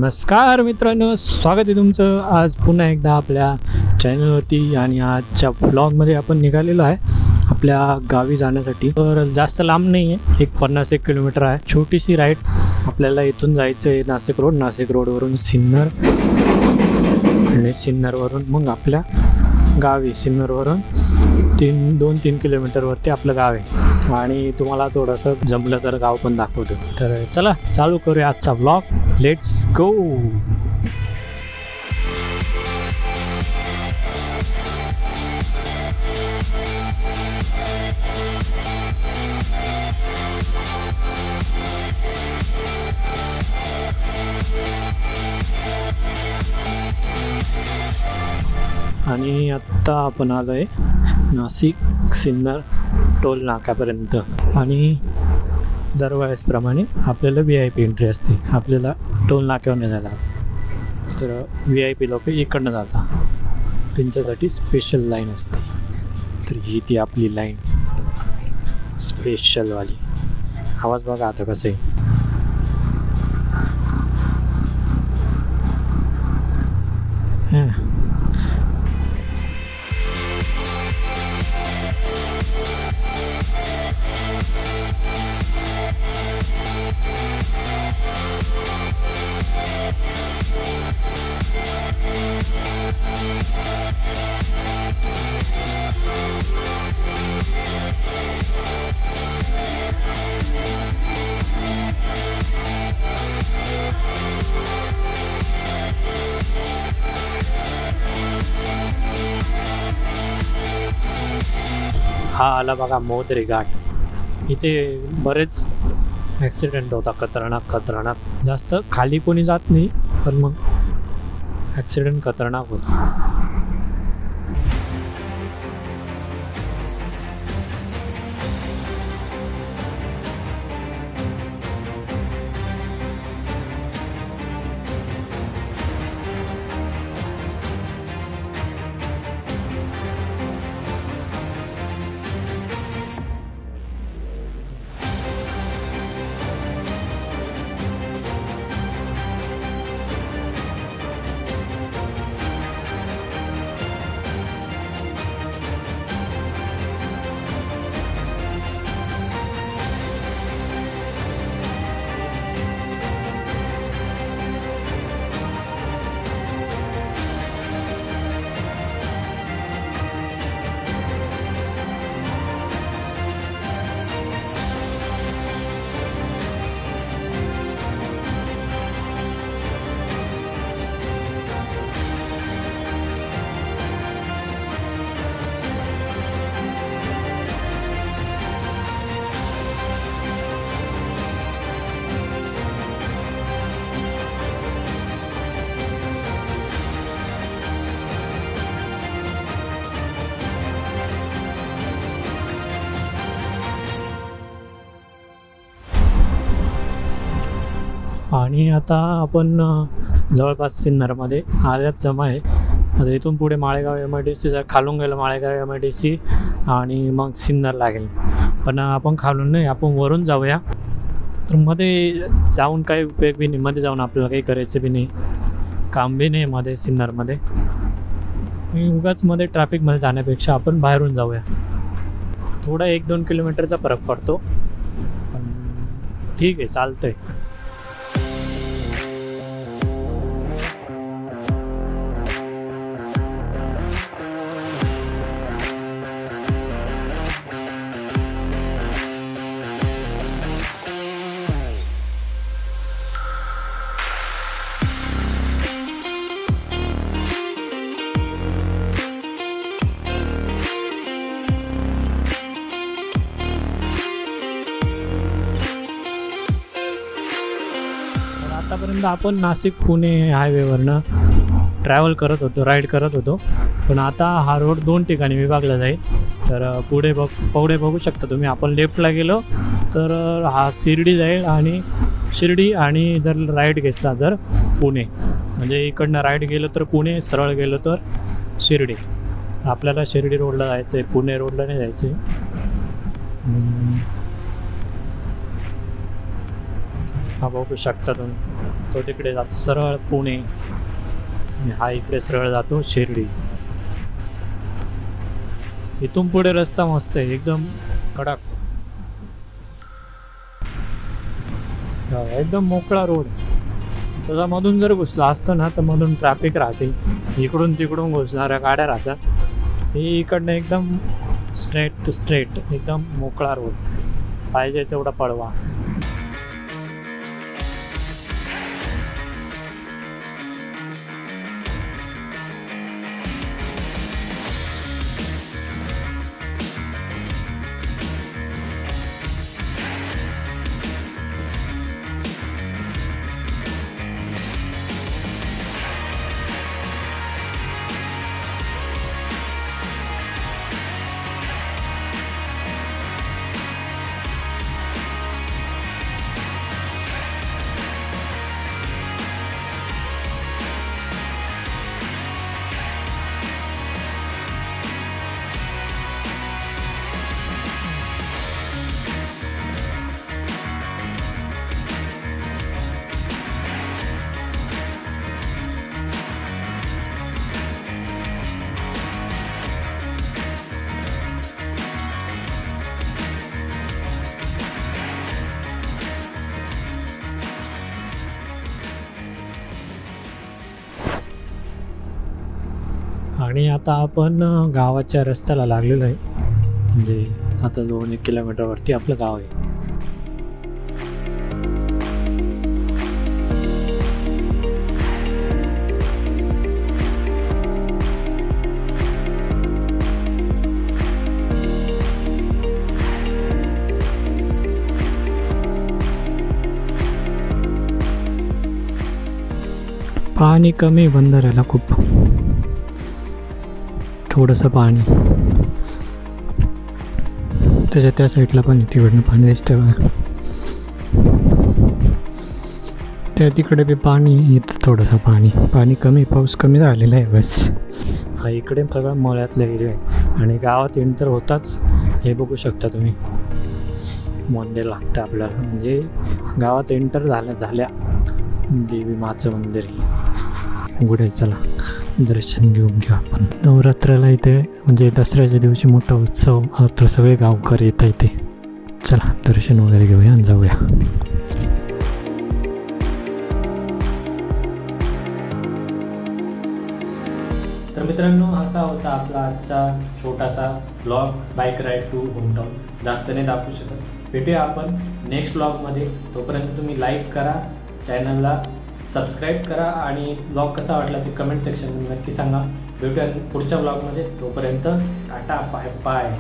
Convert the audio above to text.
नमस्कार मित्रांनो, स्वागत आहे तुमचं आज पुन्हा एकदा आपल्या चॅनलवरती. आणि आजच्या व्लॉगमध्ये आपण निघालेलो आहे आपल्या गावी जाण्यासाठी. तर जास्त लांब नाही आहे, 50-1 किलोमीटर आहे. छोटीशी राईड. आपल्याला इथून जायचं आहे नाशिक रोडवरून सिन्नर, आणि सिन्नरवरून मग आपल्या गावी. सिन्नरवरून 2-3 किलोमीटरवरती आपलं गाव आहे. आणि तुम्हाला थोडंसं जमलं तर गाव पण दाखवतो. तर चला चालू करूया आजचा व्लॉग. Let's go. आणि आत्ता आपण आलो आहे नाशिक सिन्नर टोल नाक्यापर्यंत. आणि दरवेळेसप्रमाणे आपल्याला VIP एंट्री असते. आपल्याला टोल नाक्यावर नाही जायला, तर VIP लोक इकडनं जातात, त्यांच्यासाठी स्पेशल लाईन असते. तर ही ती आपली लाईन स्पेशलवाली. आवाज बघा आता कसं आहे. हा आला बघा मोहदरी घाट. इथे बरेच ॲक्सिडेंट होता, खतरनाक. जास्त खाली कोणी जात नाही, पण मग ॲक्सिडेंट खतरनाक होता. आणि आता आपण जवळपास सिन्नरमध्ये आल्यात जमा आहे. आता इथून पुढे माळेगाव MIDC, जर खालून गेलं माळेगाव MIDC आणि मग सिन्नर लागेल. पण आपण खालून नाही, आपण वरून जाऊया. तर मध्ये जाऊन काही उपयोग बी नाही, मध्ये जाऊन आपल्याला काही करायचं बी नाही, काम बी नाही मध्ये सिन्नरमध्ये. उगाच मध्ये ट्रॅफिकमध्ये जाण्यापेक्षा आपण बाहेरून जाऊया. थोडा 1-2 किलोमीटरचा फरक पडतो, पण ठीक आहे, चालतं आहे. आतापर्यंत आपण नाशिक पुणे हायवेवरनं राईड करत होतो. पण आता हा रोड 2 ठिकाणी विभागला जाईल. तर पुढे बघू शकता तुम्ही. आपण लेफ्टला गेलो तर हा शिर्डी जाईल, आणि शिर्डी, आणि जर राईट घेतला तर पुणे. म्हणजे इकडनं राईट गेलो तर पुणे, सरळ गेलो तर शिर्डी. आपल्याला शिर्डी रोडला जायचं आहे, पुणे रोडला नाही जायचं आहे. हा बघू शकता तुम्ही, तो तिकडे जातो सरळ पुणे आणि हा इकडे सरळ जातो शिर्डी. इथून पुढे रस्ता मस्त आहे, एकदम कडक, एकदम मोकळा रोड. त्याचा मधून जर घुसला असतं ना तर मधून ट्रॅफिक राहते, इकडून तिकडून घुसणाऱ्या गाड्या राहतात. हे इकडनं एकदम स्ट्रेट टू स्ट्रेट एकदम मोकळा रोड, पाहिजे तेवढा पळवा. आणि आता आपण गावाच्या रस्त्याला लागलेलो आहे, म्हणजे आता 2-1 किलोमीटरवरती आपलं गाव आहे. पाणी कमी बंधाऱ्याला, खूप थोडंसं पाणी. त्याच्या त्या साईडला पण तिकडनं पाणी दिसतंय बघा, त्या तिकडे बी पाणी येतं, थोडंसं पाणी कमी, पाऊस कमी झालेला आहे बस. हा इकडे सगळं मळ्यातलं एरिया आहे आणि गावात एंटर होताच हे बघू शकता तुम्ही, मंदिर लागतं आपल्याला. म्हणजे गावात एंटर झाल्या देवी माचं मंदिर उघडे. चला दर्शन घेऊन घेऊ आपण. नवरात्राला इथे म्हणजे दसऱ्याच्या दिवशी मोठा उत्सव, तर सगळे गावकरी येतात इथे. चला दर्शन वगैरे घेऊया आणि जाऊया. तर मित्रांनो, असा होता आपला आजचा छोटासा blog, bike ride to hometown. जास्त नाही दाखवू शकत. भेटूया आपण नेक्स्ट ब्लॉगमध्ये. तोपर्यंत तुम्ही लाईक करा, चॅनलला सबस्क्राईब करा आणि ब्लॉग कसा वाटला ते कमेंट सेक्शनमध्ये नक्की सांगा. भेटूया पुढच्या ब्लॉगमध्ये. तोपर्यंत टाटा, बाय बाय.